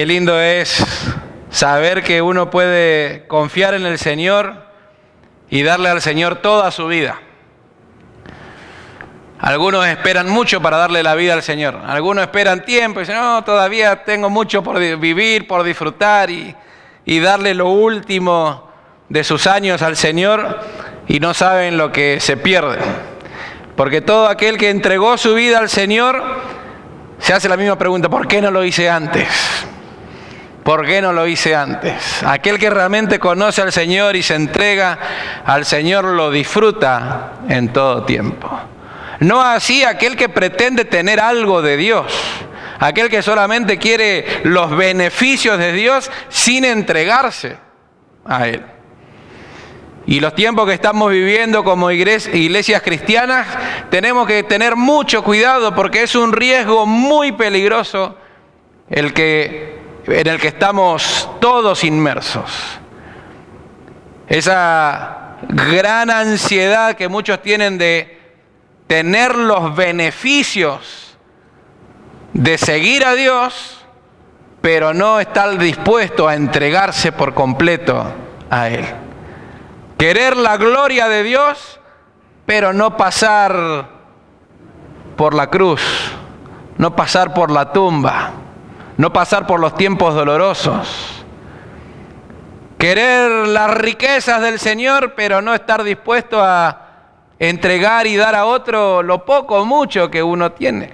Qué lindo es saber que uno puede confiar en el Señor y darle al Señor toda su vida. Algunos esperan mucho para darle la vida al Señor. Algunos esperan tiempo y dicen, no, todavía tengo mucho por vivir, por disfrutar y darle lo último de sus años al Señor, y no saben lo que se pierde. Porque todo aquel que entregó su vida al Señor se hace la misma pregunta: ¿por qué no lo hice antes? ¿Por qué no lo hice antes? Aquel que realmente conoce al Señor y se entrega al Señor lo disfruta en todo tiempo. No así aquel que pretende tener algo de Dios, aquel que solamente quiere los beneficios de Dios sin entregarse a Él. Y los tiempos que estamos viviendo como iglesias cristianas, tenemos que tener mucho cuidado porque es un riesgo muy peligroso en el que estamos todos inmersos. Esa gran ansiedad que muchos tienen de tener los beneficios de seguir a Dios, pero no estar dispuesto a entregarse por completo a Él. Querer la gloria de Dios, pero no pasar por la cruz, no pasar por la tumba, no pasar por los tiempos dolorosos. Querer las riquezas del Señor, pero no estar dispuesto a entregar y dar a otro lo poco o mucho que uno tiene.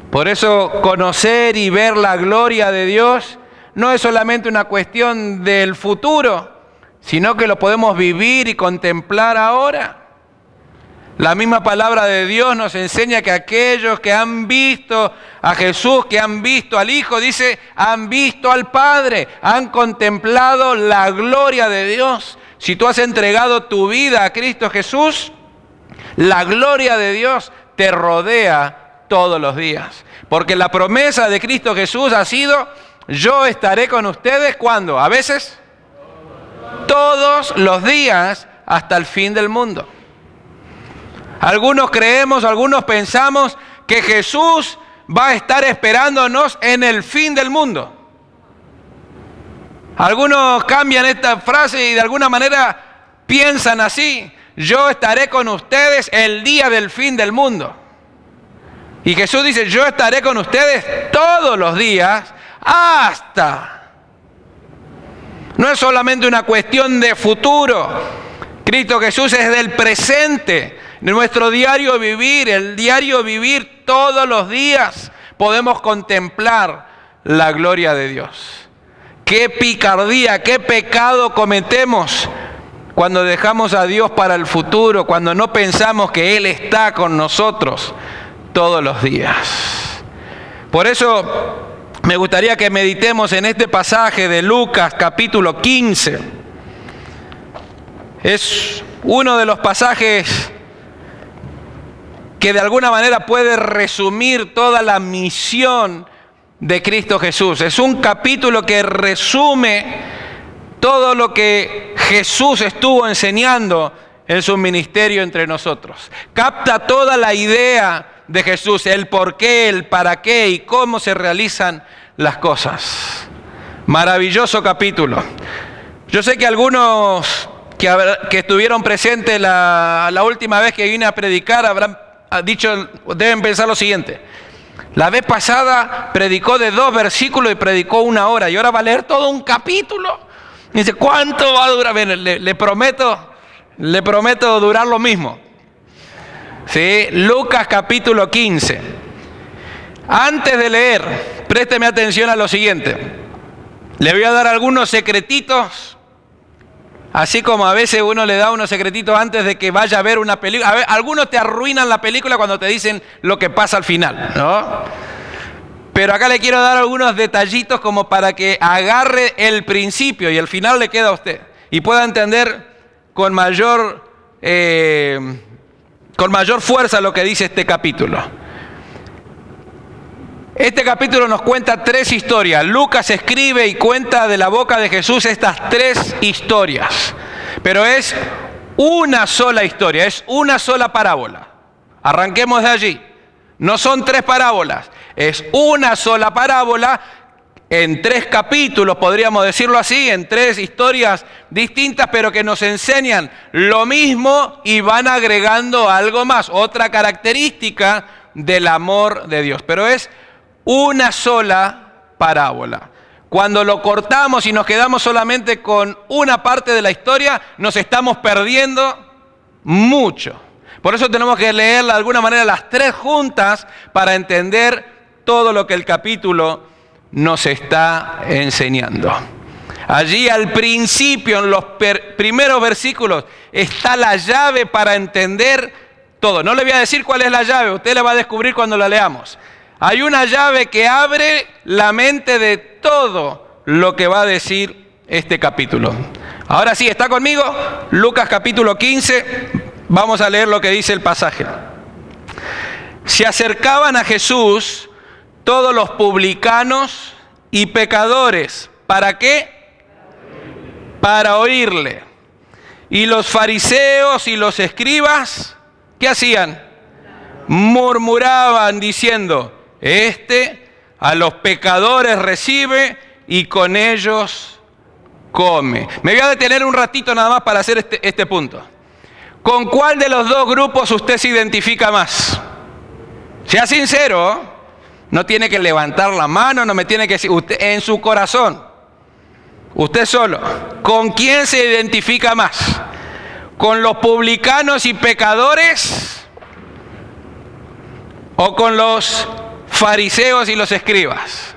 Por eso conocer y ver la gloria de Dios no es solamente una cuestión del futuro, sino que lo podemos vivir y contemplar ahora. La misma palabra de Dios nos enseña que aquellos que han visto a Jesús, que han visto al Hijo, dice, han visto al Padre, han contemplado la gloria de Dios. Si tú has entregado tu vida a Cristo Jesús, la gloria de Dios te rodea todos los días. Porque la promesa de Cristo Jesús ha sido, yo estaré con ustedes, ¿cuándo? A veces, todos los días hasta el fin del mundo. Algunos creemos, algunos pensamos que Jesús va a estar esperándonos en el fin del mundo. Algunos cambian esta frase y de alguna manera piensan así: yo estaré con ustedes el día del fin del mundo. Y Jesús dice, yo estaré con ustedes todos los días hasta. No es solamente una cuestión de futuro. Cristo Jesús es del presente, de nuestro diario vivir. El diario vivir todos los días podemos contemplar la gloria de Dios. Qué picardía, qué pecado cometemos cuando dejamos a Dios para el futuro, cuando no pensamos que Él está con nosotros todos los días. Por eso me gustaría que meditemos en este pasaje de Lucas capítulo 15. Es uno de los pasajes que de alguna manera puede resumir toda la misión de Cristo Jesús. Es un capítulo que resume todo lo que Jesús estuvo enseñando en su ministerio entre nosotros. Capta toda la idea de Jesús, el por qué, el para qué y cómo se realizan las cosas. Maravilloso capítulo. Yo sé que algunos que estuvieron presentes la última vez que vine a predicar habrán dicho, deben pensar lo siguiente: la vez pasada predicó de 2 versículos y predicó 1 hora, y ahora va a leer todo un capítulo. Y dice, ¿cuánto va a durar? Le prometo durar lo mismo. ¿Sí? Lucas capítulo 15. Antes de leer, présteme atención a lo siguiente. Le voy a dar algunos secretitos, así como a veces uno le da unos secretitos antes de que vaya a ver una película. A ver, algunos te arruinan la película cuando te dicen lo que pasa al final, ¿no? Pero acá le quiero dar algunos detallitos como para que agarre el principio y el final le queda a usted y pueda entender con mayor fuerza lo que dice este capítulo. Este capítulo nos cuenta 3 historias. Lucas escribe y cuenta de la boca de Jesús estas 3 historias. Pero es una sola historia, es una sola parábola. Arranquemos de allí. No son 3 parábolas. Es una sola parábola en 3 capítulos, podríamos decirlo así, en 3 historias distintas, pero que nos enseñan lo mismo y van agregando algo más, otra característica del amor de Dios. Pero es una sola parábola. Cuando lo cortamos y nos quedamos solamente con una parte de la historia, nos estamos perdiendo mucho. Por eso tenemos que leerla de alguna manera las 3 juntas para entender todo lo que el capítulo nos está enseñando. Allí al principio, en los primeros versículos, está la llave para entender todo. No le voy a decir cuál es la llave, usted la va a descubrir cuando la leamos. Hay una llave que abre la mente de todo lo que va a decir este capítulo. Ahora sí, ¿está conmigo? Lucas capítulo 15, vamos a leer lo que dice el pasaje. Se acercaban a Jesús todos los publicanos y pecadores. ¿Para qué? Para oírle. Y los fariseos y los escribas, ¿qué hacían? Murmuraban diciendo: este a los pecadores recibe y con ellos come. Me voy a detener un ratito nada más para hacer este punto. ¿Con cuál de los 2 grupos usted se identifica más? Sea sincero, no tiene que levantar la mano, no me tiene que decir, usted en su corazón, usted solo, ¿con quién se identifica más? ¿Con los publicanos y pecadores o con los fariseos y los escribas?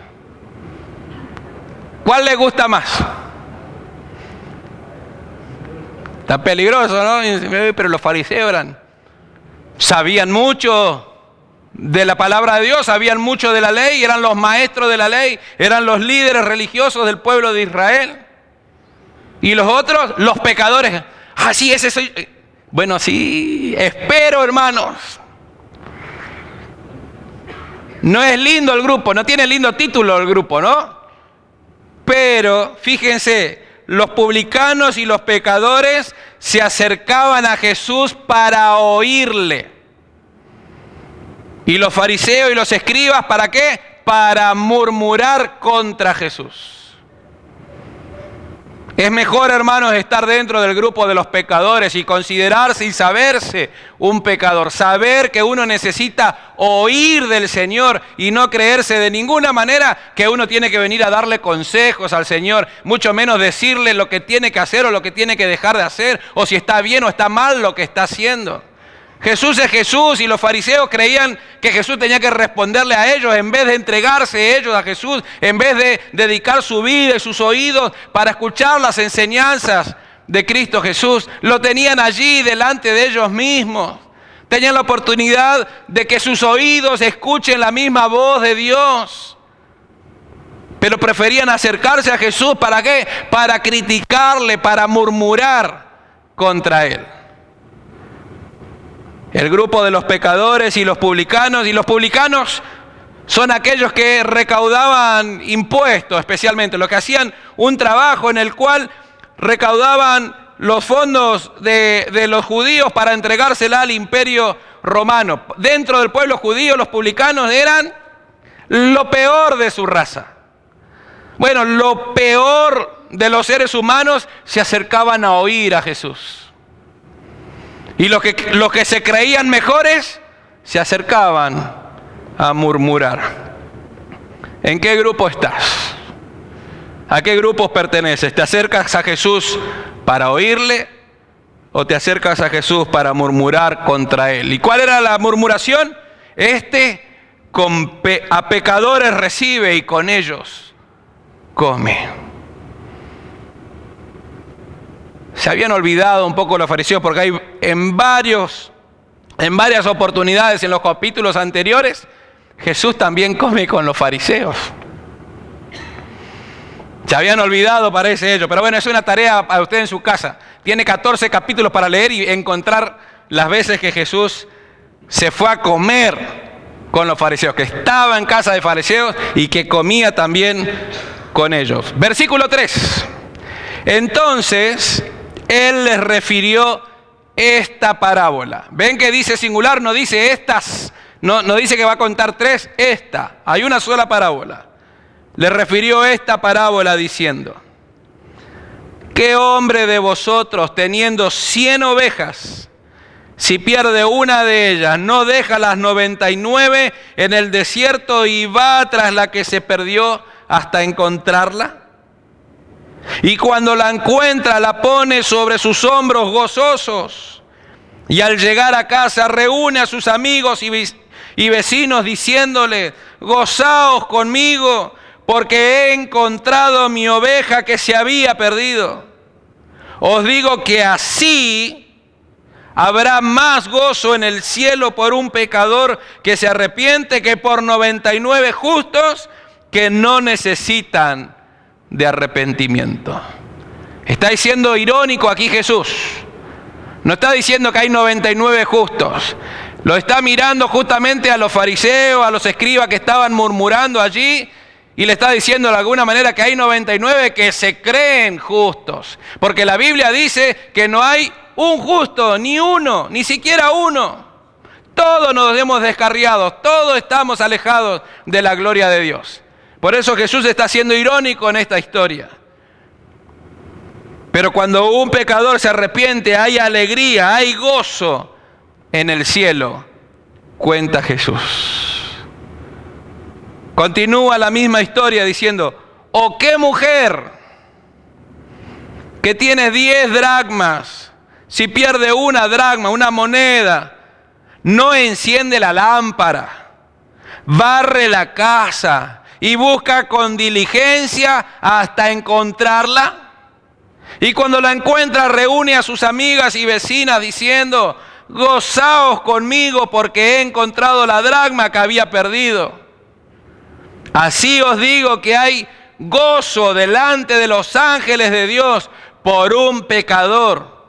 ¿Cuál le gusta más? Está peligroso, ¿no? Pero los fariseos sabían mucho de la palabra de Dios, sabían mucho de la ley, eran los maestros de la ley, eran los líderes religiosos del pueblo de Israel. Y los otros, los pecadores. Ah, sí, ese soy. Bueno, sí, espero, hermanos. No es lindo el grupo, no tiene lindo título el grupo, ¿no? Pero, fíjense, los publicanos y los pecadores se acercaban a Jesús para oírle. Y los fariseos y los escribas, ¿para qué? Para murmurar contra Jesús. Es mejor, hermanos, estar dentro del grupo de los pecadores y considerarse y saberse un pecador. Saber que uno necesita oír del Señor y no creerse de ninguna manera que uno tiene que venir a darle consejos al Señor, mucho menos decirle lo que tiene que hacer o lo que tiene que dejar de hacer, o si está bien o está mal lo que está haciendo. Jesús es Jesús y los fariseos creían que Jesús tenía que responderle a ellos en vez de entregarse ellos a Jesús, en vez de dedicar su vida y sus oídos para escuchar las enseñanzas de Cristo Jesús. Lo tenían allí delante de ellos mismos. Tenían la oportunidad de que sus oídos escuchen la misma voz de Dios. Pero preferían acercarse a Jesús, ¿para qué? Para criticarle, para murmurar contra Él. El grupo de los pecadores y los publicanos son aquellos que recaudaban impuestos, especialmente los que hacían un trabajo en el cual recaudaban los fondos de los judíos para entregársela al imperio romano. Dentro del pueblo judío los publicanos eran lo peor de su raza. Bueno, lo peor de los seres humanos se acercaban a oír a Jesús. Y los que se creían mejores se acercaban a murmurar. ¿En qué grupo estás? ¿A qué grupos perteneces? ¿Te acercas a Jesús para oírle o te acercas a Jesús para murmurar contra Él? ¿Y cuál era la murmuración? A pecadores recibe y con ellos come. Se habían olvidado un poco los fariseos porque hay en varias oportunidades en los capítulos anteriores, Jesús también come con los fariseos. Se habían olvidado, parece ellos, pero bueno, es una tarea para usted en su casa. Tiene 14 capítulos para leer y encontrar las veces que Jesús se fue a comer con los fariseos, que estaba en casa de fariseos y que comía también con ellos. Versículo 3. Entonces Él les refirió esta parábola. ¿Ven que dice singular? No dice estas No dice que va a contar 3, esta. Hay una sola parábola. Le refirió esta parábola diciendo: ¿qué hombre de vosotros, teniendo 100 ovejas, si pierde una de ellas, no deja las 99 en el desierto y va tras la que se perdió hasta encontrarla? Y cuando la encuentra, la pone sobre sus hombros gozosos. Y al llegar a casa, reúne a sus amigos y vecinos diciéndole: gozaos conmigo, porque he encontrado mi oveja que se había perdido. Os digo que así habrá más gozo en el cielo por un pecador que se arrepiente que por 99 justos que no necesitan de arrepentimiento. Está diciendo irónico aquí Jesús. No está diciendo que hay 99 justos. Lo está mirando justamente a los fariseos, a los escribas que estaban murmurando allí, y le está diciendo de alguna manera que hay 99 que se creen justos. Porque la Biblia dice que no hay un justo, ni uno, ni siquiera uno. Todos nos hemos descarriado, todos estamos alejados de la gloria de Dios. Por eso Jesús está siendo irónico en esta historia. Pero cuando un pecador se arrepiente, hay alegría, hay gozo en el cielo, cuenta Jesús. Continúa la misma historia diciendo: ¿o qué mujer que tiene 10 dracmas, si pierde una dracma, una moneda, no enciende la lámpara, barre la casa y busca con diligencia hasta encontrarla? Y cuando la encuentra, reúne a sus amigas y vecinas diciendo: gozaos conmigo porque he encontrado la dracma que había perdido. Así os digo que hay gozo delante de los ángeles de Dios por un pecador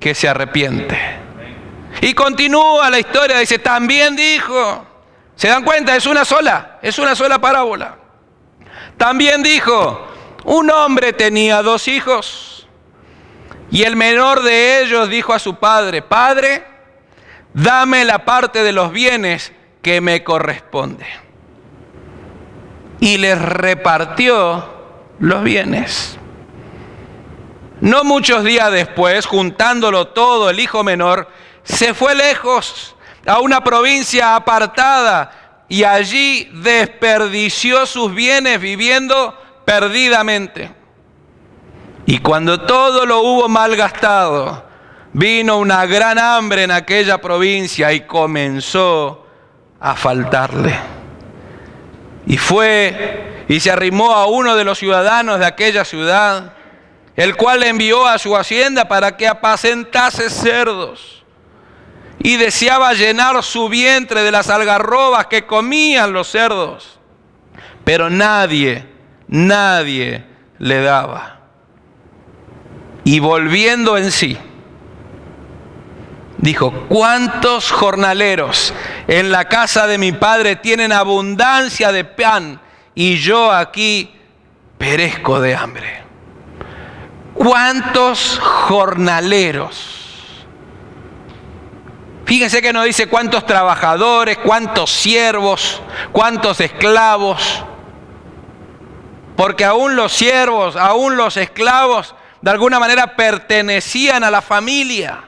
que se arrepiente. Y continúa la historia, dice: también dijo. ¿Se dan cuenta? Es una sola parábola. También dijo: un hombre tenía 2 hijos. Y el menor de ellos dijo a su padre: Padre, dame la parte de los bienes que me corresponde. Y les repartió los bienes. No muchos días después, juntándolo todo, el hijo menor se fue lejos a una provincia apartada y allí desperdició sus bienes viviendo perdidamente. Y cuando todo lo hubo malgastado, vino una gran hambre en aquella provincia y comenzó a faltarle. Y fue y se arrimó a uno de los ciudadanos de aquella ciudad, el cual le envió a su hacienda para que apacentase cerdos. Y deseaba llenar su vientre de las algarrobas que comían los cerdos. Pero nadie le daba. Y volviendo en sí, dijo: ¿cuántos jornaleros en la casa de mi padre tienen abundancia de pan y yo aquí perezco de hambre? ¿Cuántos jornaleros? Fíjense que no dice cuántos trabajadores, cuántos siervos, cuántos esclavos. Porque aún los siervos, aún los esclavos, de alguna manera pertenecían a la familia.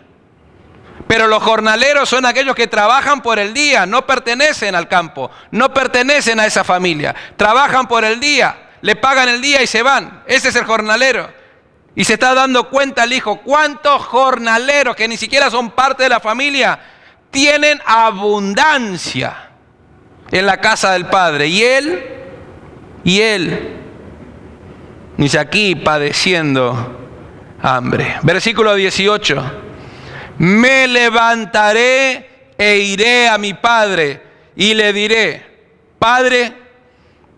Pero los jornaleros son aquellos que trabajan por el día, no pertenecen al campo, no pertenecen a esa familia. Trabajan por el día, le pagan el día y se van. Ese es el jornalero. Y se está dando cuenta el hijo: ¿cuántos jornaleros que ni siquiera son parte de la familia tienen abundancia en la casa del padre? Y él, dice aquí, padeciendo hambre. Versículo 18. Me levantaré e iré a mi padre y le diré: Padre,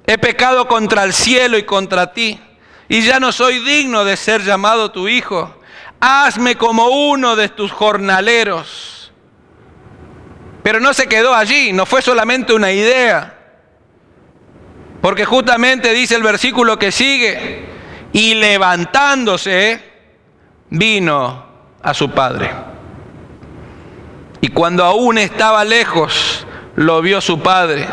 he pecado contra el cielo y contra ti, y ya no soy digno de ser llamado tu hijo. Hazme como uno de tus jornaleros. Pero no se quedó allí, no fue solamente una idea. Porque justamente dice el versículo que sigue: y levantándose, vino a su padre. Y cuando aún estaba lejos, lo vio su padre.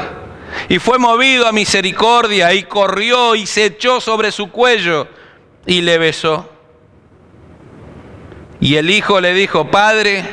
Y fue movido a misericordia y corrió y se echó sobre su cuello y le besó. Y el hijo le dijo: Padre,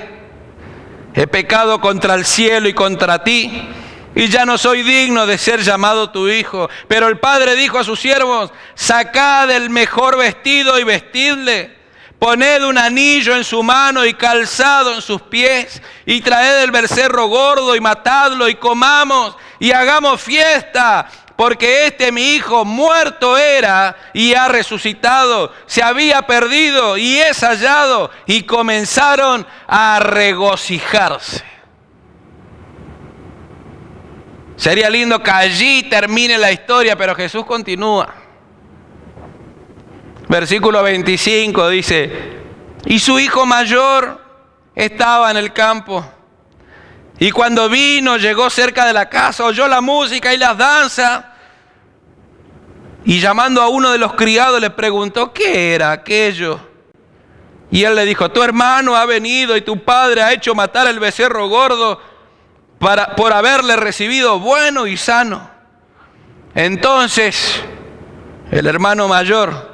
he pecado contra el cielo y contra ti, y ya no soy digno de ser llamado tu hijo. Pero el padre dijo a sus siervos: Sacad el mejor vestido y vestidle, poned un anillo en su mano y calzado en sus pies, y traed el becerro gordo y matadlo, y comamos y hagamos fiesta, porque mi hijo muerto era y ha resucitado, se había perdido y es hallado. Y comenzaron a regocijarse. Sería lindo que allí termine la historia, pero Jesús continúa. Versículo 25 dice: y su hijo mayor estaba en el campo. Y cuando vino, llegó cerca de la casa, oyó la música y las danzas. Y llamando a uno de los criados le preguntó: ¿qué era aquello? Y él le dijo: tu hermano ha venido y tu padre ha hecho matar el becerro gordo por haberle recibido bueno y sano. Entonces el hermano mayor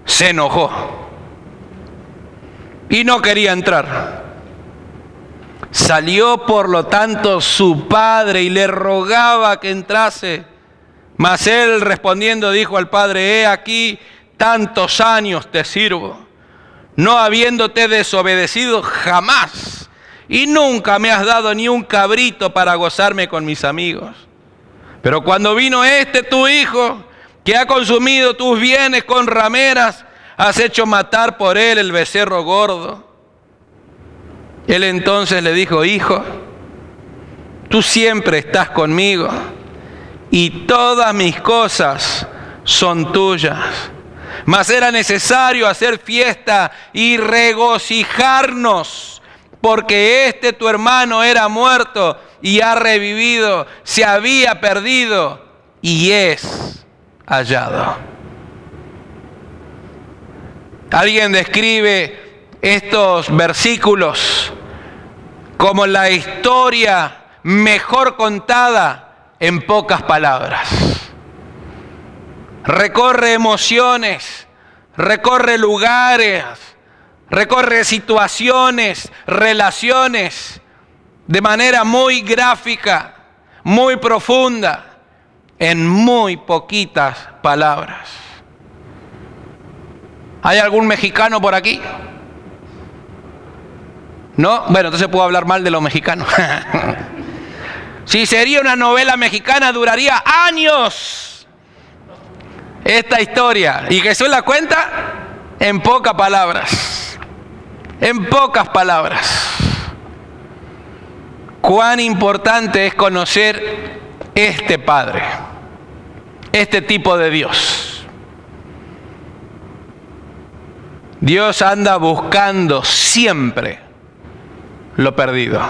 se enojó y no quería entrar. Salió por lo tanto su padre y le rogaba que entrase. Mas él respondiendo dijo al padre: he aquí, tantos años te sirvo, no habiéndote desobedecido jamás, y nunca me has dado ni un cabrito para gozarme con mis amigos. Pero cuando vino tu hijo, que ha consumido tus bienes con rameras, has hecho matar por él el becerro gordo. Él entonces le dijo: hijo, tú siempre estás conmigo, y todas mis cosas son tuyas. Mas era necesario hacer fiesta y regocijarnos, porque tu hermano era muerto y ha revivido, se había perdido y es hallado. Alguien describe estos versículos como la historia mejor contada en pocas palabras. Recorre emociones, recorre lugares, recorre situaciones, relaciones, de manera muy gráfica, muy profunda, en muy poquitas palabras. ¿Hay algún mexicano por aquí? ¿No? Bueno, entonces puedo hablar mal de los mexicanos. Si sería una novela mexicana, duraría años esta historia. Y Jesús la cuenta en pocas palabras. En pocas palabras. Cuán importante es conocer este Padre, este tipo de Dios. Dios anda buscando siempre lo perdido.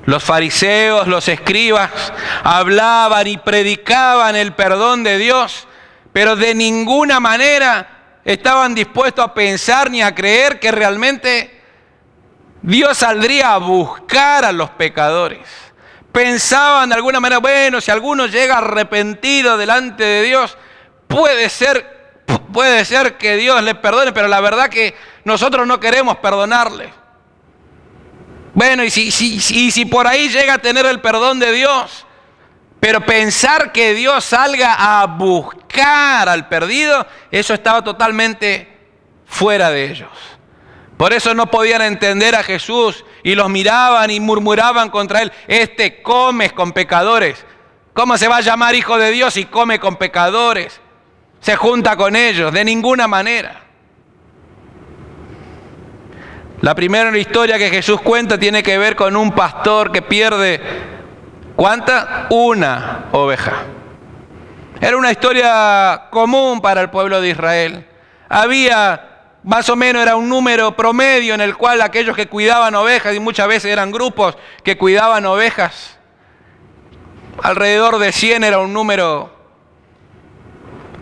Los fariseos, los escribas, hablaban y predicaban el perdón de Dios, pero de ninguna manera estaban dispuestos a pensar ni a creer que realmente Dios saldría a buscar a los pecadores. Pensaban de alguna manera: bueno, si alguno llega arrepentido delante de Dios, puede ser que Dios le perdone, pero la verdad que nosotros no queremos perdonarle. Bueno, y si por ahí llega a tener el perdón de Dios, pero pensar que Dios salga a buscar al perdido, eso estaba totalmente fuera de ellos. Por eso no podían entender a Jesús y los miraban y murmuraban contra él: comes con pecadores. ¿Cómo se va a llamar hijo de Dios si come con pecadores? Se junta con ellos, de ninguna manera. La primera historia que Jesús cuenta tiene que ver con un pastor que pierde, ¿cuánta? Una oveja. Era una historia común para el pueblo de Israel. Más o menos era un número promedio en el cual aquellos que cuidaban ovejas, y muchas veces eran grupos que cuidaban ovejas, alrededor de 100 era un número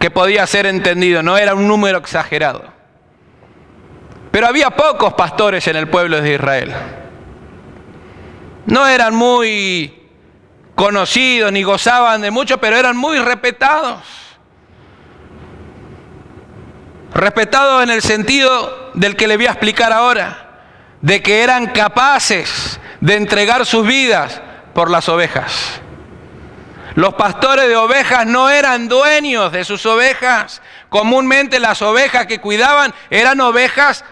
que podía ser entendido, no era un número exagerado. Pero había pocos pastores en el pueblo de Israel. No eran muy conocidos ni gozaban de mucho, pero eran muy respetados. Respetados en el sentido del que le voy a explicar ahora, de que eran capaces de entregar sus vidas por las ovejas. Los pastores de ovejas no eran dueños de sus ovejas. Comúnmente las ovejas que cuidaban eran ovejas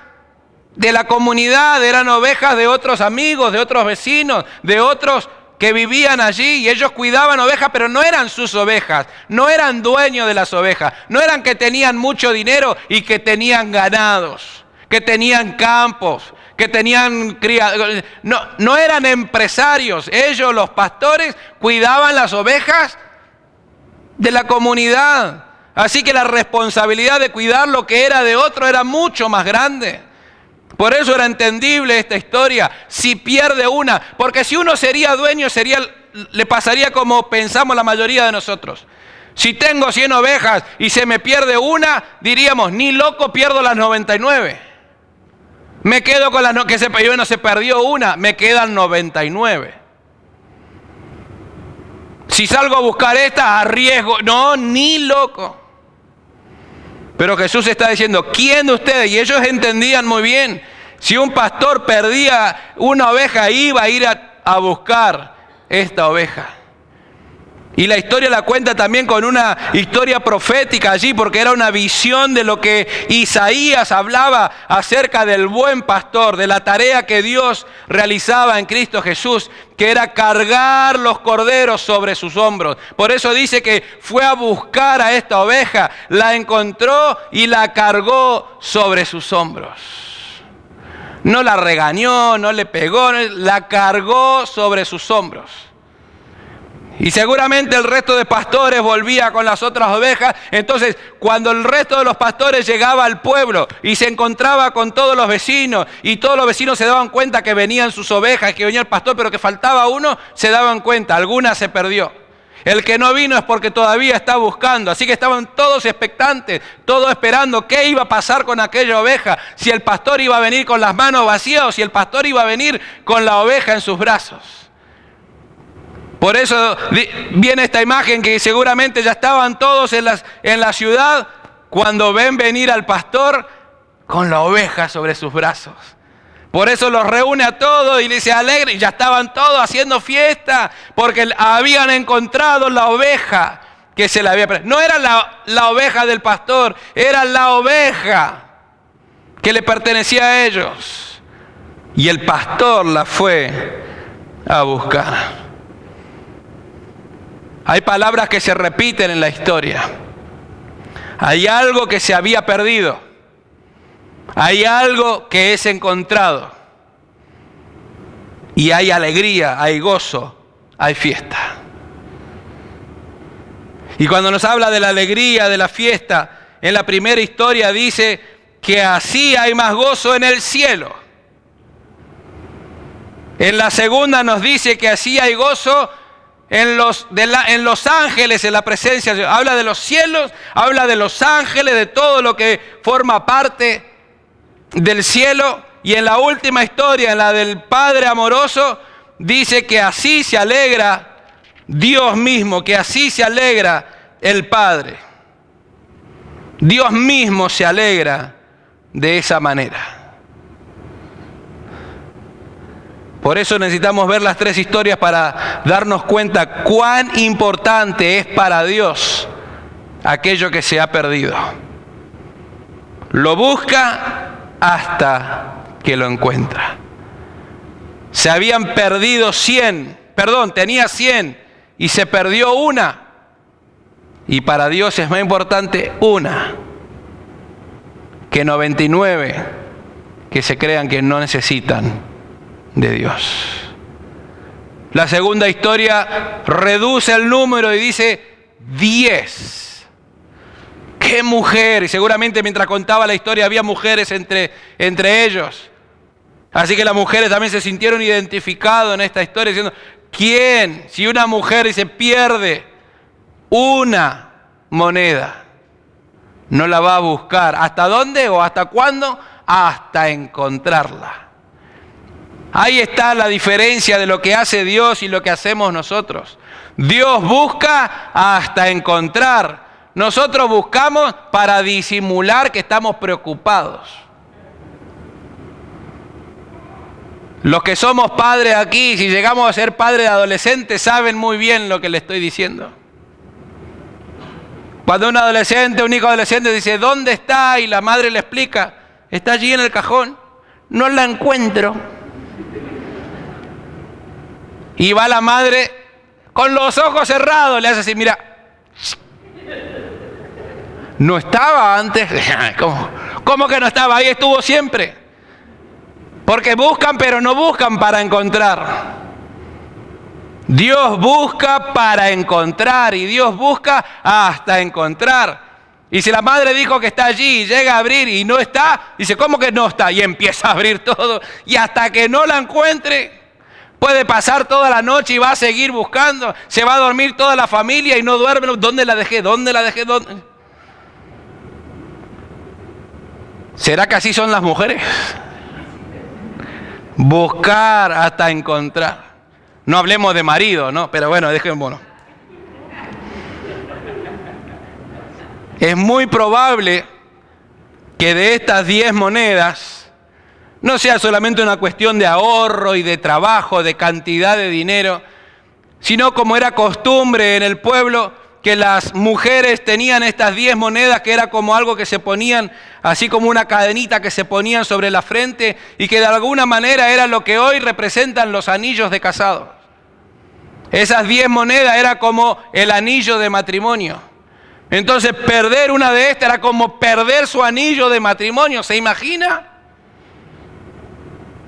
de la comunidad, eran ovejas de otros amigos, de otros vecinos, de otros que vivían allí, y ellos cuidaban ovejas, pero no eran sus ovejas, no eran dueños de las ovejas, no eran que tenían mucho dinero y que tenían ganados, que tenían campos, que tenían criados. No eran empresarios. Ellos, los pastores, cuidaban las ovejas de la comunidad. Así que la responsabilidad de cuidar lo que era de otro era mucho más grande. Por eso era entendible esta historia. Si pierde una, porque si uno sería dueño, le pasaría como pensamos la mayoría de nosotros. Si tengo 100 ovejas y se me pierde una, diríamos, ni loco pierdo las 99. Me quedo con las que se perdió una, me quedan 99. Si salgo a buscar esta, arriesgo. No, ni loco. Pero Jesús está diciendo, ¿quién de ustedes? Y ellos entendían muy bien, si un pastor perdía una oveja, iba a ir a buscar esta oveja. Y la historia la cuenta también con una historia profética allí, porque era una visión de lo que Isaías hablaba acerca del buen pastor, de la tarea que Dios realizaba en Cristo Jesús, que era cargar los corderos sobre sus hombros. Por eso dice que fue a buscar a esta oveja, la encontró y la cargó sobre sus hombros. No la regañó, no le pegó, la cargó sobre sus hombros. Y seguramente el resto de pastores volvía con las otras ovejas. Entonces, cuando el resto de los pastores llegaba al pueblo y se encontraba con todos los vecinos, y todos los vecinos se daban cuenta que venían sus ovejas, que venía el pastor, pero que faltaba uno, se daban cuenta, alguna se perdió. El que no vino es porque todavía está buscando. Así que estaban todos expectantes, todos esperando qué iba a pasar con aquella oveja. Si el pastor iba a venir con las manos vacías o si el pastor iba a venir con la oveja en sus brazos. Por eso viene esta imagen que seguramente ya estaban todos en la ciudad cuando ven venir al pastor con la oveja sobre sus brazos. Por eso los reúne a todos y les se alegra, y ya estaban todos haciendo fiesta porque habían encontrado la oveja que se le había perdido. No era la oveja del pastor, era la oveja que le pertenecía a ellos. Y el pastor la fue a buscar. Hay palabras que se repiten en la historia. Hay algo que se había perdido. Hay algo que es encontrado. Y hay alegría, hay gozo, hay fiesta. Y cuando nos habla de la alegría, de la fiesta, en la primera historia dice que así hay más gozo en el cielo. En la segunda nos dice que así hay gozo en los ángeles, en la presencia de Dios. Habla de los cielos, habla de los ángeles, de todo lo que forma parte del cielo. Y en la última historia, en la del Padre amoroso, dice que así se alegra Dios mismo, que así se alegra el Padre. Dios mismo se alegra de esa manera. Por eso necesitamos ver las tres historias para darnos cuenta cuán importante es para Dios aquello que se ha perdido. Lo busca hasta que lo encuentra. Se habían perdido tenía 100 y se perdió una. Y para Dios es más importante una que 99 que se crean que no necesitan de Dios. La segunda historia reduce el número y dice 10. ¡Qué mujer! Y seguramente mientras contaba la historia había mujeres entre ellos. Así que las mujeres también se sintieron identificadas en esta historia diciendo, ¿quién? Si una mujer se pierde una moneda, no la va a buscar. ¿Hasta dónde o hasta cuándo? Hasta encontrarla. Ahí está la diferencia de lo que hace Dios y lo que hacemos nosotros. Dios busca hasta encontrar. Nosotros buscamos para disimular que estamos preocupados. Los que somos padres aquí, si llegamos a ser padres de adolescentes, saben muy bien lo que le estoy diciendo. Cuando un adolescente, un hijo adolescente dice, ¿dónde está? Y la madre le explica, está allí en el cajón, no la encuentro. Y va la madre con los ojos cerrados, le hace así, mira, ¿no estaba antes? ¿Cómo que no estaba? Ahí estuvo siempre. Porque buscan, pero no buscan para encontrar. Dios busca para encontrar y Dios busca hasta encontrar. Y si la madre dijo que está allí y llega a abrir y no está, dice, ¿cómo que no está? Y empieza a abrir todo. Y hasta que no la encuentre, puede pasar toda la noche y va a seguir buscando. Se va a dormir toda la familia y no duerme. ¿Dónde la dejé? ¿Dónde la dejé? ¿Dónde? ¿Será que así son las mujeres? Buscar hasta encontrar. No hablemos de marido, ¿no? Pero bueno, dejémoslo. Es muy probable que de estas 10 monedas no sea solamente una cuestión de ahorro y de trabajo, de cantidad de dinero, sino como era costumbre en el pueblo, que las mujeres tenían estas 10 monedas, que era como algo que se ponían, así como una cadenita que se ponían sobre la frente, y que de alguna manera era lo que hoy representan los anillos de casado. Esas 10 monedas era como el anillo de matrimonio. Entonces perder una de estas era como perder su anillo de matrimonio. ¿Se imagina?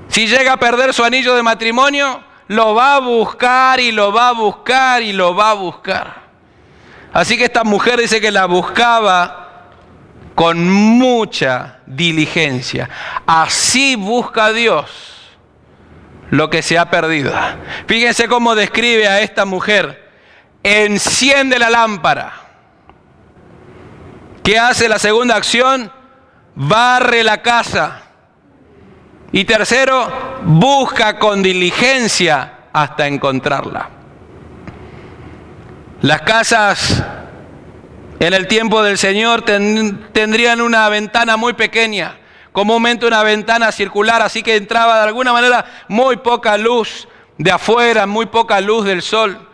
Si llega a perder su anillo de matrimonio, lo va a buscar y lo va a buscar y lo va a buscar. Así que esta mujer dice que la buscaba con mucha diligencia. Así busca Dios lo que se ha perdido. Fíjense cómo describe a esta mujer. Enciende la lámpara. ¿Qué hace la segunda acción? Barre la casa. Y tercero, busca con diligencia hasta encontrarla. Las casas en el tiempo del Señor tendrían una ventana muy pequeña, comúnmente una ventana circular, así que entraba de alguna manera muy poca luz de afuera, muy poca luz del sol.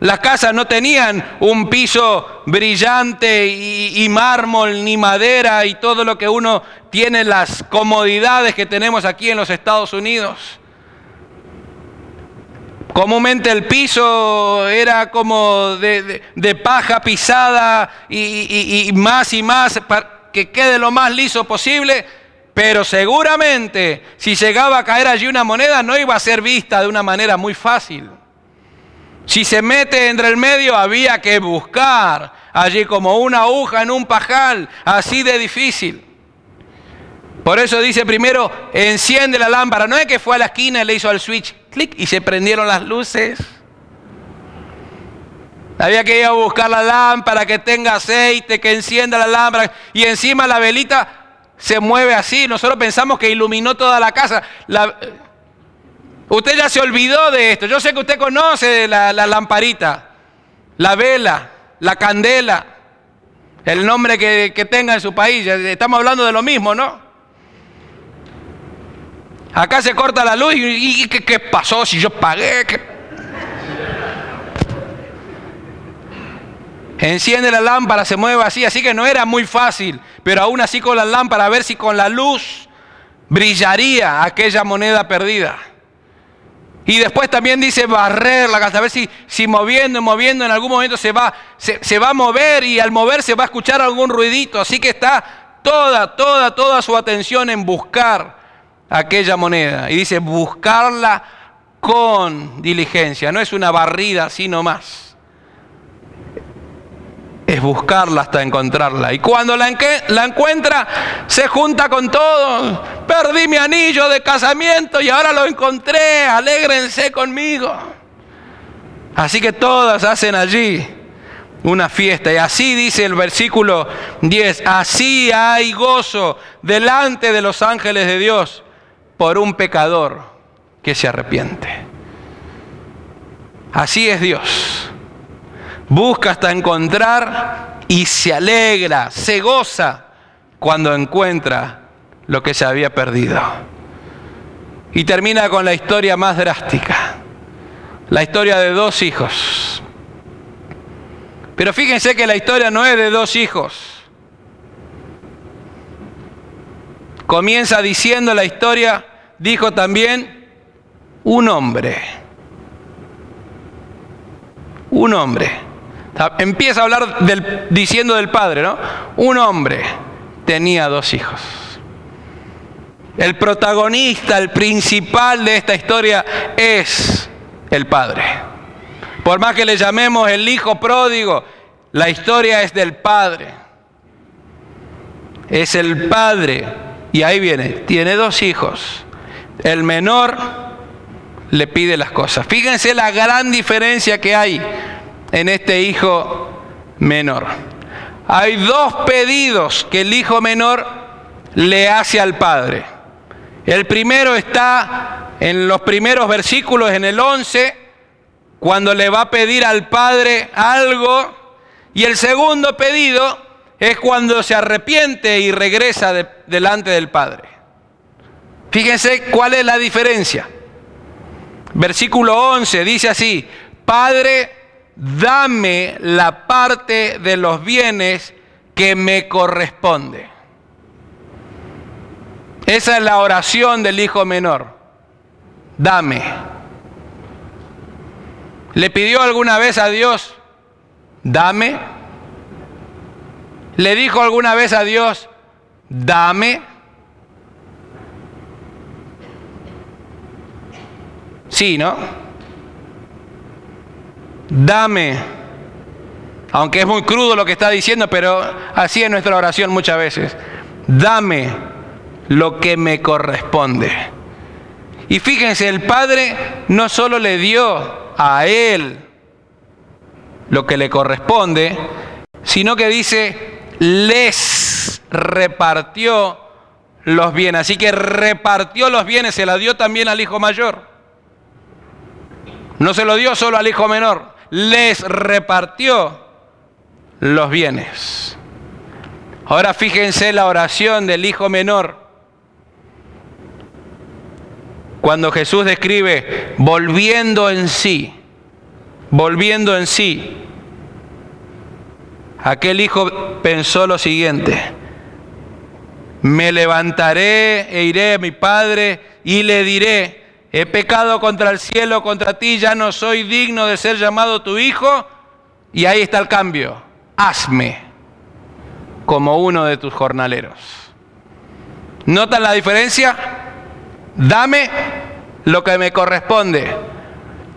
Las casas no tenían un piso brillante y mármol, ni madera y todo lo que uno tiene, las comodidades que tenemos aquí en los Estados Unidos. Comúnmente el piso era como de paja pisada y más para que quede lo más liso posible, pero seguramente si llegaba a caer allí una moneda no iba a ser vista de una manera muy fácil. Si se mete entre el medio había que buscar allí como una aguja en un pajal, así de difícil. Por eso dice primero, enciende la lámpara. No es que fue a la esquina y le hizo al switch, clic, y se prendieron las luces. Había que ir a buscar la lámpara, que tenga aceite, que encienda la lámpara. Y encima la velita se mueve así. Nosotros pensamos que iluminó toda la casa. Usted ya se olvidó de esto. Yo sé que usted conoce la lamparita, la vela, la candela, el nombre que tenga en su país. Estamos hablando de lo mismo, ¿no? Acá se corta la luz y ¿qué pasó si yo pagué? Enciende la lámpara, se mueve así que no era muy fácil, pero aún así con la lámpara, a ver si con la luz brillaría aquella moneda perdida. Y después también dice barrer la casa, a ver si moviendo en algún momento se va a mover, y al moverse va a escuchar algún ruidito. Así que está toda su atención en buscar aquella moneda. Y dice buscarla con diligencia. No es una barrida así nomás. Es buscarla hasta encontrarla. Y cuando la encuentra, se junta con todos. Perdí mi anillo de casamiento y ahora lo encontré. Alégrense conmigo. Así que todas hacen allí una fiesta. Y así dice el versículo 10. Así hay gozo delante de los ángeles de Dios por un pecador que se arrepiente. Así es Dios. Busca hasta encontrar y se alegra, se goza cuando encuentra lo que se había perdido. Y termina con la historia más drástica, la historia de 2 hijos. Pero fíjense que la historia no es de 2 hijos. Comienza diciendo la historia, dijo también, un hombre. Un hombre. Empieza a hablar diciendo del padre, ¿no? Un hombre tenía 2 hijos. El protagonista, el principal de esta historia es el padre. Por más que le llamemos el hijo pródigo, la historia es del padre. Es el padre. Y ahí viene, tiene 2 hijos. El menor le pide las cosas. Fíjense la gran diferencia que hay en este hijo menor. Hay 2 pedidos que el hijo menor le hace al padre. El primero está en los primeros versículos, en el 11, cuando le va a pedir al padre algo. Y el segundo pedido es cuando se arrepiente y regresa delante del padre. Fíjense cuál es la diferencia. Versículo 11 dice así: Padre, dame la parte de los bienes que me corresponde. Esa es la oración del hijo menor. Dame. ¿Le pidió alguna vez a Dios, dame? ¿Le dijo alguna vez a Dios, dame? Sí, ¿no? Dame. Aunque es muy crudo lo que está diciendo, pero así es nuestra oración muchas veces. Dame lo que me corresponde. Y fíjense, el Padre no solo le dio a él lo que le corresponde, sino que dice, les repartió los bienes. Así que repartió los bienes, se la dio también al hijo mayor. No se lo dio solo al hijo menor, les repartió los bienes. Ahora fíjense la oración del hijo menor. Cuando Jesús describe volviendo en sí, aquel hijo pensó lo siguiente: me levantaré e iré a mi padre y le diré, he pecado contra el cielo, contra ti, ya no soy digno de ser llamado tu hijo. Y ahí está el cambio: hazme como uno de tus jornaleros. ¿Notan la diferencia? Dame lo que me corresponde,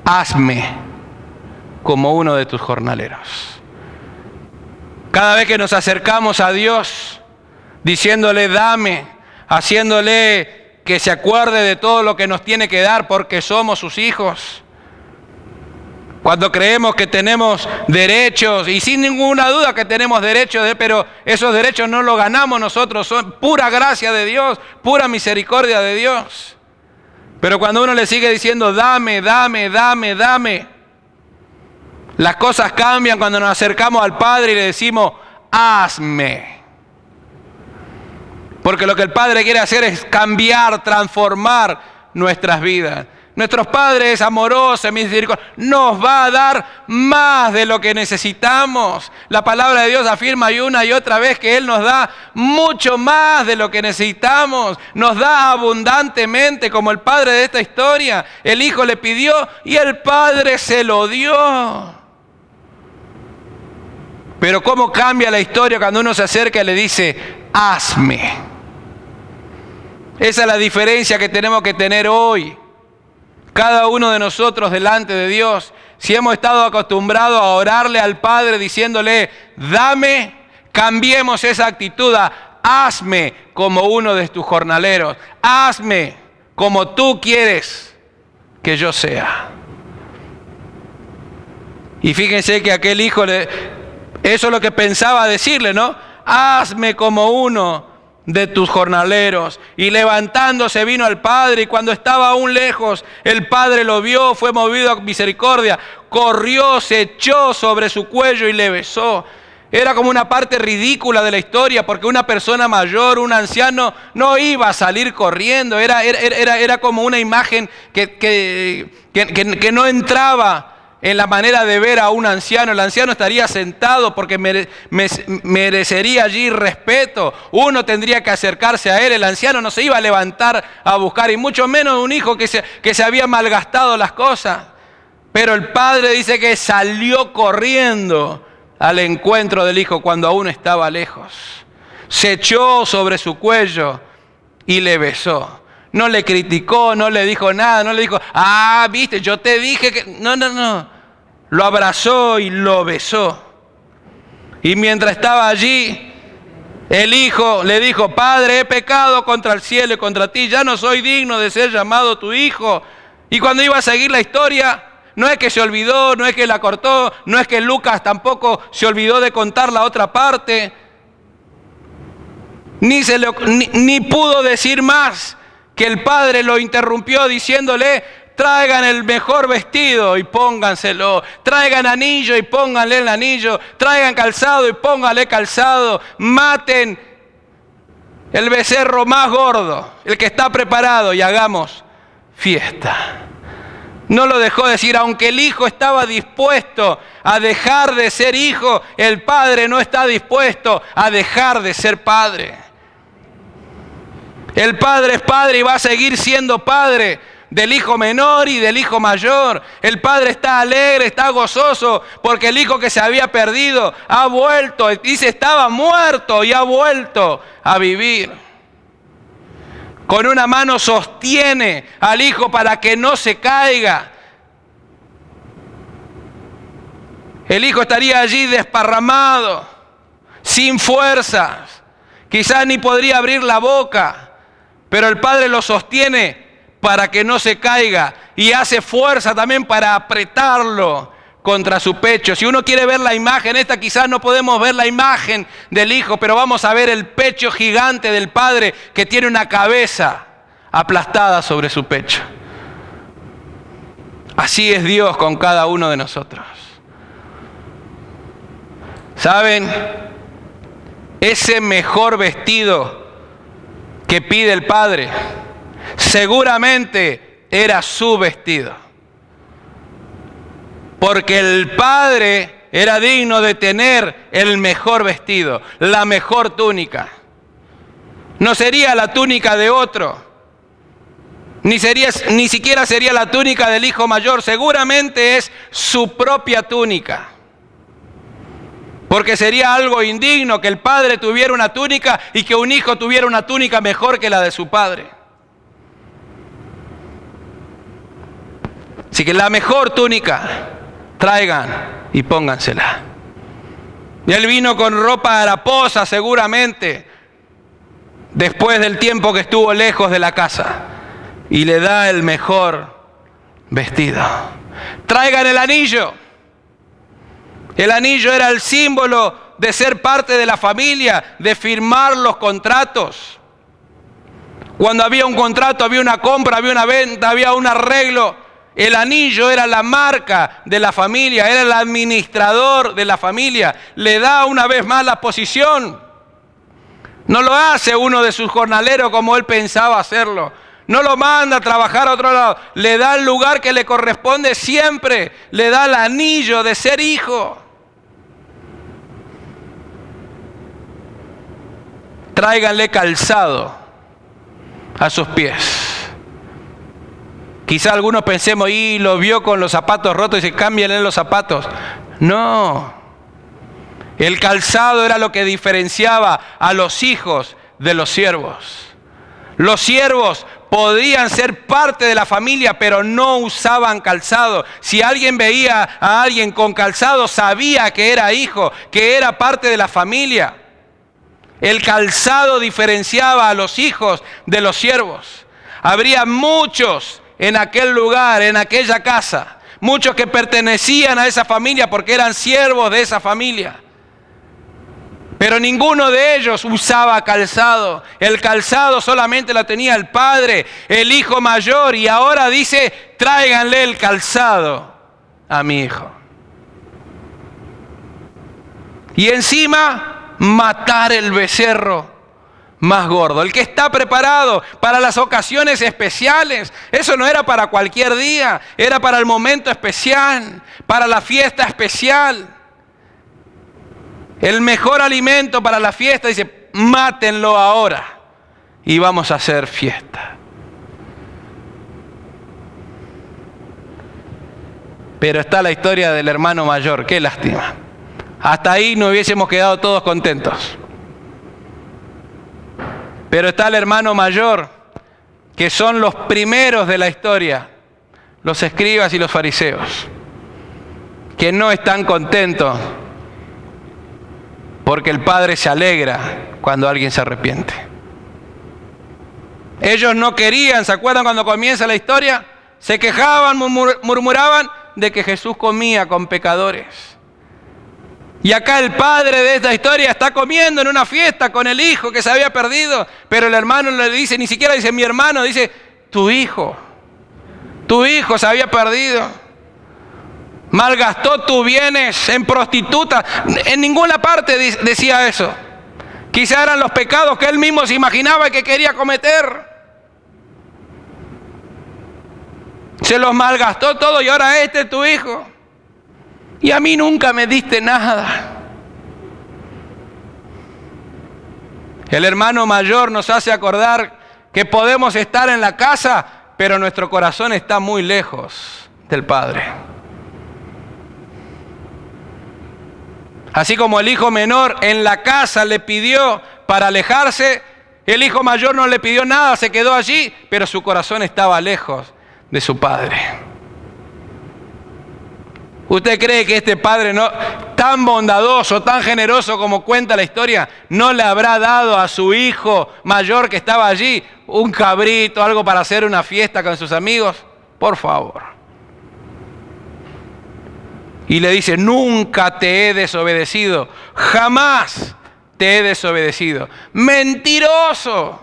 hazme como uno de tus jornaleros. Cada vez que nos acercamos a Dios, diciéndole dame, haciéndole que se acuerde de todo lo que nos tiene que dar porque somos sus hijos. Cuando creemos que tenemos derechos, y sin ninguna duda que tenemos derechos, pero esos derechos no los ganamos nosotros, son pura gracia de Dios, pura misericordia de Dios. Pero cuando uno le sigue diciendo dame, dame, dame, dame, las cosas cambian cuando nos acercamos al Padre y le decimos hazme. Porque lo que el Padre quiere hacer es cambiar, transformar nuestras vidas. Nuestros padres amorosos, misericordiosos, nos va a dar más de lo que necesitamos. La palabra de Dios afirma una y otra vez que Él nos da mucho más de lo que necesitamos. Nos da abundantemente, como el padre de esta historia. El hijo le pidió y el padre se lo dio. Pero cómo cambia la historia cuando uno se acerca y le dice, hazme. Esa es la diferencia que tenemos que tener hoy. Cada uno de nosotros delante de Dios, si hemos estado acostumbrados a orarle al Padre diciéndole, dame, cambiemos esa actitud a hazme como uno de tus jornaleros, hazme como tú quieres que yo sea. Y fíjense que aquel hijo, eso es lo que pensaba decirle, ¿no? Hazme como uno de tus jornaleros. Y levantándose vino al padre, y cuando estaba aún lejos, el padre lo vio, fue movido a misericordia, corrió, se echó sobre su cuello y le besó. Era como una parte ridícula de la historia, porque una persona mayor, un anciano, no iba a salir corriendo. Era como una imagen que no entraba en la manera de ver a un anciano. El anciano estaría sentado porque merecería allí respeto. Uno tendría que acercarse a él. El anciano no se iba a levantar a buscar, y mucho menos un hijo que se había malgastado las cosas. Pero el padre dice que salió corriendo al encuentro del hijo cuando aún estaba lejos. Se echó sobre su cuello y le besó. No le criticó, no le dijo nada, no le dijo, viste, yo te dije que... No. Lo abrazó y lo besó. Y mientras estaba allí, el hijo le dijo, Padre, he pecado contra el cielo y contra ti, ya no soy digno de ser llamado tu hijo. Y cuando iba a seguir la historia, no es que se olvidó, no es que la cortó, no es que Lucas tampoco se olvidó de contar la otra parte, ni pudo decir más, que el padre lo interrumpió diciéndole, traigan el mejor vestido y pónganselo, traigan anillo y pónganle el anillo, traigan calzado y pónganle calzado, maten el becerro más gordo, el que está preparado, y hagamos fiesta. No lo dejó decir, aunque el hijo estaba dispuesto a dejar de ser hijo, el padre no está dispuesto a dejar de ser padre. El padre es padre y va a seguir siendo padre del hijo menor y del hijo mayor. El padre está alegre, está gozoso, porque el hijo que se había perdido ha vuelto. Dice, estaba muerto y ha vuelto a vivir. Con una mano sostiene al hijo para que no se caiga. El hijo estaría allí desparramado, sin fuerzas. Quizás ni podría abrir la boca, pero el padre lo sostiene para que no se caiga, y hace fuerza también para apretarlo contra su pecho. Si uno quiere ver la imagen esta, quizás no podemos ver la imagen del hijo, pero vamos a ver el pecho gigante del padre que tiene una cabeza aplastada sobre su pecho. Así es Dios con cada uno de nosotros. ¿Saben? Ese mejor vestido que pide el padre, seguramente era su vestido, porque el padre era digno de tener el mejor vestido, la mejor túnica. No sería la túnica de otro, ni siquiera sería la túnica del hijo mayor, seguramente es su propia túnica. Porque sería algo indigno que el padre tuviera una túnica y que un hijo tuviera una túnica mejor que la de su padre. Así que la mejor túnica, traigan y póngansela. Y él vino con ropa haraposa seguramente, después del tiempo que estuvo lejos de la casa, y le da el mejor vestido. Traigan el anillo. El anillo era el símbolo de ser parte de la familia, de firmar los contratos. Cuando había un contrato, había una compra, había una venta, había un arreglo. El anillo era la marca de la familia, era el administrador de la familia. Le da una vez más la posición. No lo hace uno de sus jornaleros como él pensaba hacerlo. No lo manda a trabajar a otro lado. Le da el lugar que le corresponde siempre. Le da el anillo de ser hijo. Tráiganle calzado a sus pies. Quizá algunos pensemos, y lo vio con los zapatos rotos y se cámbianle los zapatos. No. El calzado era lo que diferenciaba a los hijos de los siervos. Los siervos podían ser parte de la familia, pero no usaban calzado. Si alguien veía a alguien con calzado, sabía que era hijo, que era parte de la familia. El calzado diferenciaba a los hijos de los siervos. Habría muchos en aquel lugar, en aquella casa, muchos que pertenecían a esa familia porque eran siervos de esa familia. Pero ninguno de ellos usaba calzado. El calzado solamente lo tenía el padre, el hijo mayor. Y ahora dice, tráiganle el calzado a mi hijo. Y encima, matar el becerro más gordo. El que está preparado para las ocasiones especiales. Eso no era para cualquier día. Era para el momento especial, para la fiesta especial. El mejor alimento para la fiesta, dice, mátenlo ahora y vamos a hacer fiesta. Pero está la historia del hermano mayor, qué lástima. Hasta ahí no hubiésemos quedado todos contentos. Pero está el hermano mayor, que son los primeros de la historia, los escribas y los fariseos, que no están contentos. Porque el Padre se alegra cuando alguien se arrepiente. Ellos no querían, ¿se acuerdan cuando comienza la historia? Se quejaban, murmuraban de que Jesús comía con pecadores. Y acá el padre de esta historia está comiendo en una fiesta con el hijo que se había perdido. Pero el hermano le dice, ni siquiera dice mi hermano, dice tu hijo se había perdido. Malgastó tus bienes en prostituta. En ninguna parte decía eso. Quizá eran los pecados que él mismo se imaginaba que quería cometer. Se los malgastó todo y ahora este es tu hijo. Y a mí nunca me diste nada. El hermano mayor nos hace acordar que podemos estar en la casa, pero nuestro corazón está muy lejos del Padre. Así como el hijo menor en la casa le pidió para alejarse, el hijo mayor no le pidió nada, se quedó allí, pero su corazón estaba lejos de su padre. ¿Usted cree que este padre tan bondadoso, tan generoso como cuenta la historia, no le habrá dado a su hijo mayor que estaba allí un cabrito, algo para hacer una fiesta con sus amigos? Por favor. Y le dice, nunca te he desobedecido, jamás te he desobedecido. ¡Mentiroso!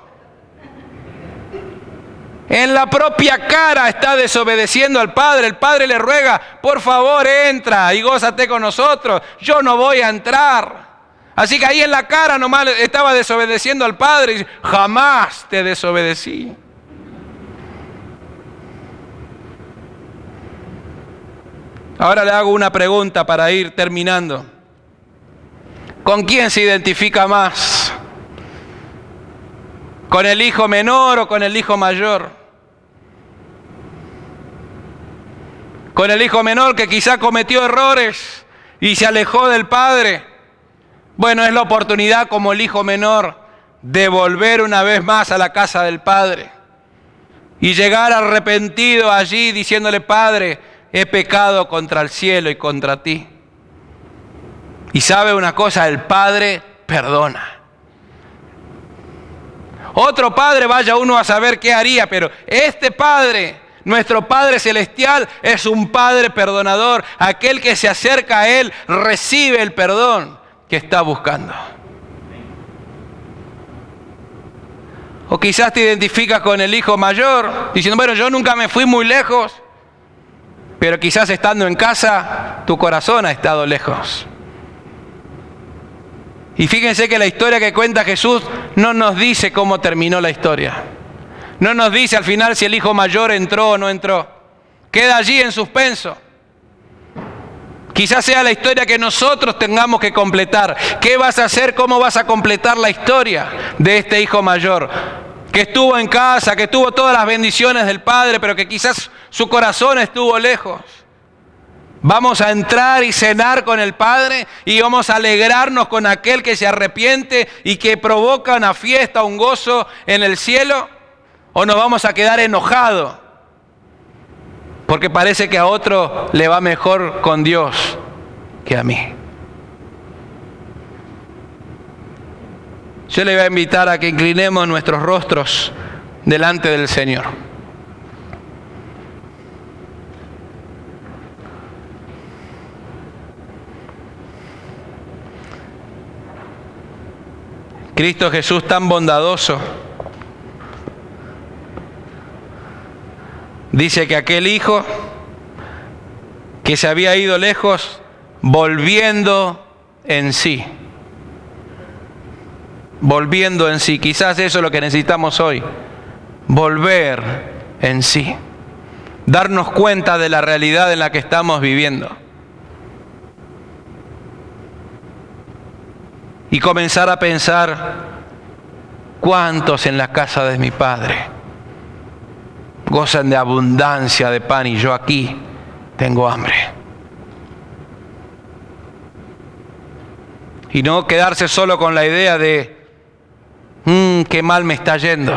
En la propia cara está desobedeciendo al Padre. El Padre le ruega, por favor entra y gózate con nosotros. Yo no voy a entrar. Así que ahí en la cara nomás estaba desobedeciendo al Padre. Y dice, jamás te desobedecí. Ahora le hago una pregunta para ir terminando. ¿Con quién se identifica más? ¿Con el hijo menor o con el hijo mayor? Con el hijo menor que quizá cometió errores y se alejó del Padre. Bueno, es la oportunidad como el hijo menor de volver una vez más a la casa del Padre y llegar arrepentido allí diciéndole, Padre, he pecado contra el cielo y contra ti. Y sabe una cosa, el Padre perdona. Otro padre, vaya uno a saber qué haría, pero este Padre, nuestro Padre Celestial, es un Padre perdonador. Aquel que se acerca a Él recibe el perdón que está buscando. O quizás te identificas con el hijo mayor, diciendo, bueno, yo nunca me fui muy lejos. Pero quizás estando en casa, tu corazón ha estado lejos. Y fíjense que la historia que cuenta Jesús no nos dice cómo terminó la historia. No nos dice al final si el hijo mayor entró o no entró. Queda allí en suspenso. Quizás sea la historia que nosotros tengamos que completar. ¿Qué vas a hacer? ¿Cómo vas a completar la historia de este hijo mayor? Que estuvo en casa, que tuvo todas las bendiciones del Padre, pero que quizás su corazón estuvo lejos. Vamos a entrar y cenar con el Padre y vamos a alegrarnos con aquel que se arrepiente y que provoca una fiesta, un gozo en el cielo. ¿O nos vamos a quedar enojados? Porque parece que a otro le va mejor con Dios que a mí. Yo le voy a invitar a que inclinemos nuestros rostros delante del Señor. Cristo Jesús tan bondadoso, dice que aquel hijo que se había ido lejos, volviendo en sí. Volviendo en sí. Quizás eso es lo que necesitamos hoy. Volver en sí. Darnos cuenta de la realidad en la que estamos viviendo. Y comenzar a pensar, ¿cuántos en la casa de mi Padre gozan de abundancia de pan y yo aquí tengo hambre? Y no quedarse solo con la idea de, qué mal me está yendo,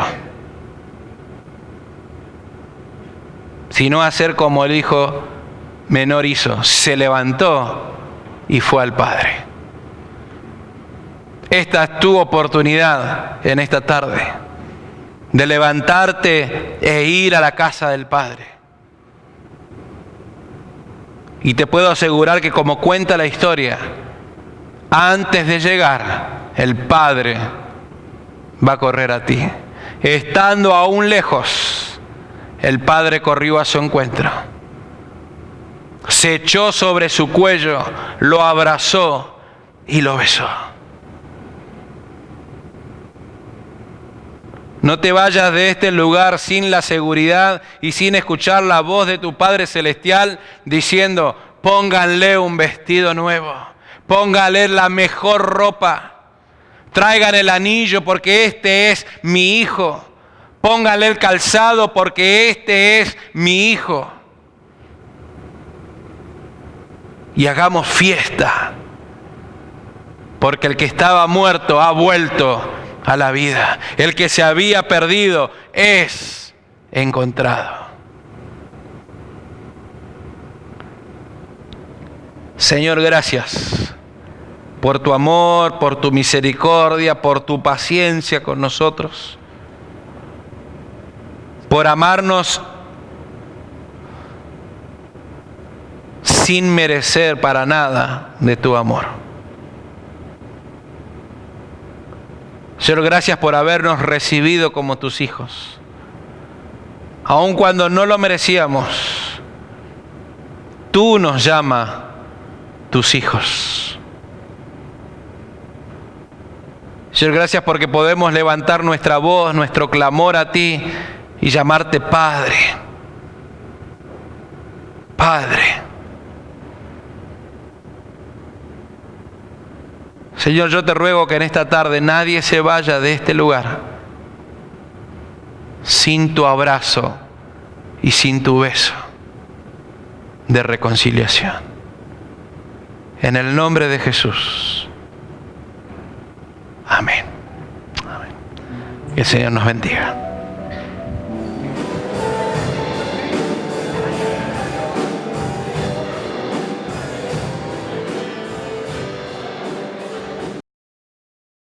sino hacer como el hijo menor hizo, se levantó y fue al Padre. Esta es tu oportunidad en esta tarde, de levantarte e ir a la casa del Padre. Y te puedo asegurar que, como cuenta la historia, antes de llegar, el Padre va a correr a ti. Estando aún lejos, el Padre corrió a su encuentro. Se echó sobre su cuello, lo abrazó y lo besó. No te vayas de este lugar sin la seguridad y sin escuchar la voz de tu Padre Celestial diciendo, pónganle un vestido nuevo, pónganle la mejor ropa, traigan el anillo porque este es mi hijo, pónganle el calzado porque este es mi hijo. Y hagamos fiesta, porque el que estaba muerto ha vuelto a la vida. El que se había perdido es encontrado. Señor, gracias por tu amor, por tu misericordia, por tu paciencia con nosotros, por amarnos sin merecer para nada de tu amor. Señor, gracias por habernos recibido como tus hijos. Aun cuando no lo merecíamos, tú nos llamas tus hijos. Señor, gracias porque podemos levantar nuestra voz, nuestro clamor a ti y llamarte Padre. Padre. Señor, yo te ruego que en esta tarde nadie se vaya de este lugar sin tu abrazo y sin tu beso de reconciliación. En el nombre de Jesús. Amén. Amén. Que el Señor nos bendiga.